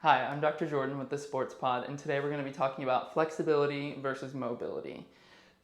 Hi, I'm Dr. Jordan with the Sports Pod, and today we're going to be talking about flexibility versus mobility.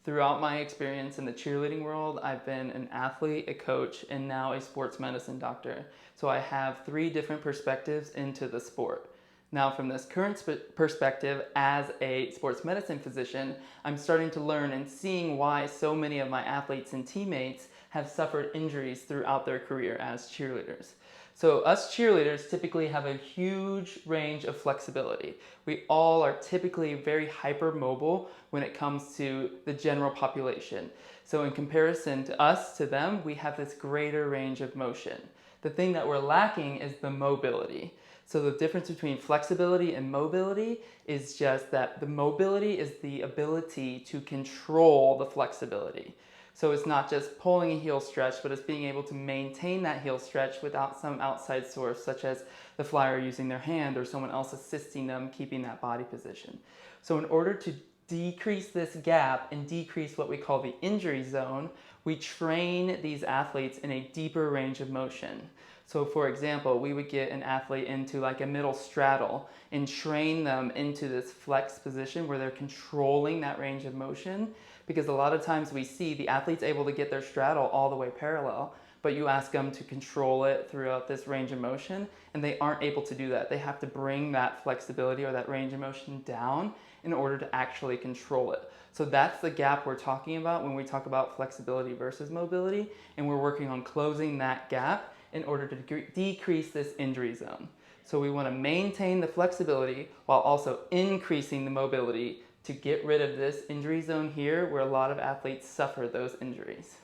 Throughout my experience in the cheerleading world, I've been an athlete, a coach, and now a sports medicine doctor. So I have three different perspectives into the sport. Now, from this current perspective as a sports medicine physician, I'm starting to learn and seeing why so many of my athletes and teammates have suffered injuries throughout their career as cheerleaders. So us cheerleaders typically have a huge range of flexibility. We all are typically very hypermobile when it comes to the general population. So in comparison to us, to them, we have this greater range of motion. The thing that we're lacking is the mobility. So the difference between flexibility and mobility is just that the mobility is the ability to control the flexibility. So it's not just pulling a heel stretch, but it's being able to maintain that heel stretch without some outside source, such as the flyer using their hand or someone else assisting them keeping that body position. So in order to decrease this gap and decrease what we call the injury zone, we train these athletes in a deeper range of motion. So for example, we would get an athlete into like a middle straddle and train them into this flex position where they're controlling that range of motion, because a lot of times we see the athlete's able to get their straddle all the way parallel, but you ask them to control it throughout this range of motion and they aren't able to do that. They have to bring that flexibility or that range of motion down in order to actually control it. So that's the gap we're talking about when we talk about flexibility versus mobility, and we're working on closing that gap in order to decrease this injury zone. So we want to maintain the flexibility while also increasing the mobility to get rid of this injury zone here where a lot of athletes suffer those injuries.